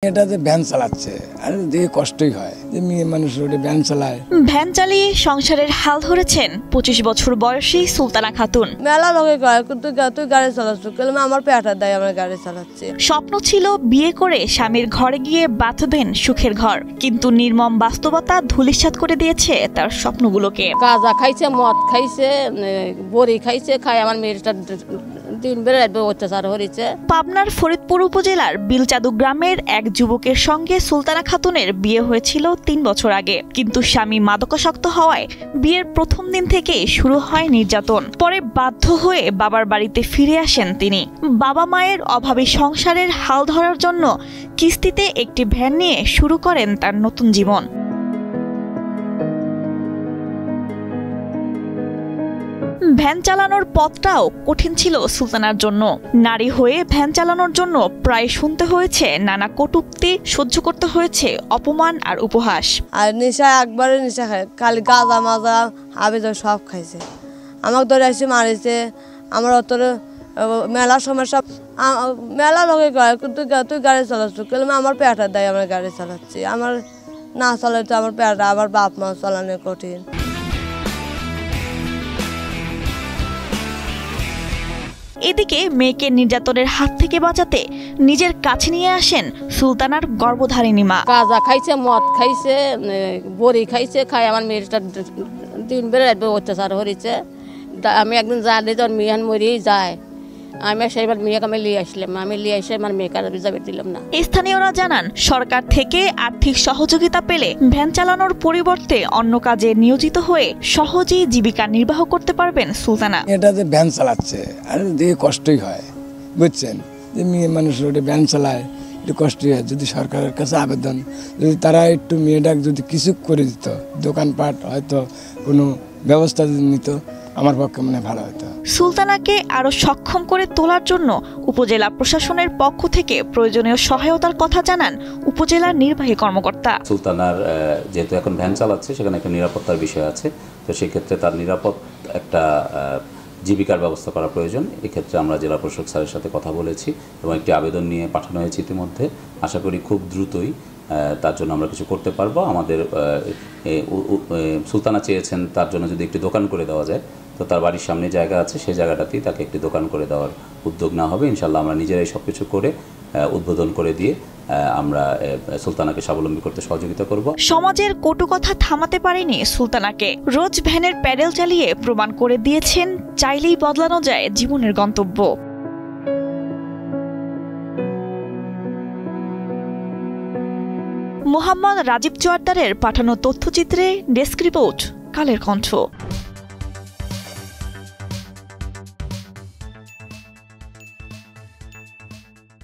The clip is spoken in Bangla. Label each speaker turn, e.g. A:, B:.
A: এটা যে ভ্যান চালাচ্ছে আর দেখে কষ্টই হয় যে মেয়ে মানুষ রোডে ভ্যান চালায়।
B: ভ্যান চালিয়ে সংসারের হাল ধরেছেন 25 বছর বয়সী সুলতানা খাতুন।
C: মেলা লোকে কয় কিন্তু তুই গাড়ি চালাচ্ছ কেন আমার পেটা দেয় আমরা গাড়ি চালাচ্ছি।
B: স্বপ্ন ছিল বিয়ে করে স্বামীর ঘরে গিয়ে বাঁধবেন সুখের ঘর, কিন্তু নির্মম বাস্তবতা ধূলিসাৎ করে দিয়েছে তার স্বপ্নগুলোকে।
D: গাঁজা খাইছে, মদ খাইছে, বড়ি খাইছে, খাই আমার মেয়েটা দিন বেড়ে অত্যাচার হয়েছে।
B: পাবনার ফরিদপুর উপজেলার বিলচাদু গ্রামের এক যুবকের সঙ্গে সুলতানা খাতুনের বিয়ে হয়েছিল 3 বছর আগে, কিন্তু স্বামী মাদকাসক্ত হওয়ায় বিয়ের প্রথম দিন থেকে শুরু হয় নির্যাতন। পরে বাধ্য হয়ে বাবার বাড়িতে ফিরে আসেন তিনি। বাবা মায়ের অভাবী সংসারের হাল ধরার জন্য কিস্তিতে একটি ভ্যান নিয়ে শুরু করেন তার নতুন জীবন। ভ্যান চালানোর পথটাও কঠিন ছিল সুলতানার জন্য। নারী হয়ে ভ্যান চালানোর জন্য প্রায় শুনতে হয়েছে নানা কটূক্তি, সহ্য করতে হয়েছে অপমান আর উপহাস।
C: আর নেশা একবারে নেশা খায়, খালি গাঁজা মাজা আবেদন সব খাইছে। আমাকে ধরে এসে মারিছে। আমার অত মেলা সমস্যা, মেলা লোকে কয় কিন্তু তুই গাড়ি চালাচ্ছ কেন আমার পেটা দেয় আমরা গাড়ি চালাচ্ছি। আমার না চালালে তো আমার পেটা, আমার বাপ মা চালানো কঠিন।
B: এদিকে মেয়েকে নির্যাতনের হাত থেকে বাঁচাতে নিজের কাছে নিয়ে আসেন সুলতানার গর্ভধারিণী মা।
D: গাঁজা খাইছে, মদ খাইছে, বড়ি খাইছে, খাই আমার মেয়েটা দিন বেড়ে অত্যাচার হয়েছে। আমি একদিন জানি তোর মেয়েন মরিয়েই যায়। আমি সেইবার মেয়েকে আমি লিয়ে আসলাম, আমি লিয়ে এসে আমার মেয়েকে যাবে দিলাম না।
B: স্থানীয়রা জানান, সরকার থেকে আর্থিক সহযোগিতা পেলে ভ্যান চালানোর পরিবর্তে অন্য কাজে নিয়োজিত হয়ে সহজেই জীবিকা নির্বাহ করতে পারবেন সুলতানা।
A: এটা যে ভ্যান চালাচ্ছে আর দেখে কষ্টই হয়, বুঝছেন, যে মেয়ে মানুষ রোডে ভ্যান চালায় একটু কষ্টই হয়। যদি সরকারের কাছে আবেদন, যদি তারা একটু মেয়েটাকে যদি কিছু করে দিত, দোকানপাট হয়তো কোনো ব্যবস্থা যদি নিত, আমার পক্ষে মনে ভালো হতো।
B: সুলতানাকে আরো সক্ষম করে তোলার জন্য উপজেলা প্রশাসনের পক্ষ থেকে প্রয়োজনীয় সহায়তার কথা জানান উপজেলার নির্বাহী কর্মকর্তা।
E: সুলতানার যেহেতু এখন ভ্যান চালাচ্ছে, সেখানে একটা নিরাপত্তার বিষয় আছে, তো সেক্ষেত্রে তার নিরাপদ একটা জীবিকার ব্যবস্থা করা প্রয়োজন। এক্ষেত্রে আমরা জেলা প্রশাসক স্যারের সাথে কথা বলেছি এবং একটি আবেদন নিয়ে পাঠানো হয়েছে ইতিমধ্যে। আশা করি খুব দ্রুতই তার জন্য আমরা কিছু করতে পারবো। আমাদের সুলতানা চেয়েছেন তার জন্য যদি একটি দোকান করে দেওয়া যায়, তো তার বাড়ির সামনে জায়গা আছে, সেই জায়গাটাতেই তাকে একটি দোকান করে দেওয়ার উদ্যোগ না হবে। ইনশাল্লাহ আমরা নিজেরাই সব কিছু করে উদ্বোধন করে দিয়ে আমরা সুলতানাকে স্বাবলম্বী করতে সহযোগিতা করব।
B: সমাজের কটু কথা থামাতে পারেনি সুলতানাকে। রোজ ভ্যানের প্যাডেল চালিয়ে প্রমাণ করে দিয়েছেন চাইলেই বদলানো যায় জীবনের গন্তব্য। মোহাম্মদ রাজীব জোয়ারদারের পাঠানো তথ্যচিত্রে ডেস্ক রিপোর্ট, কালের কণ্ঠ।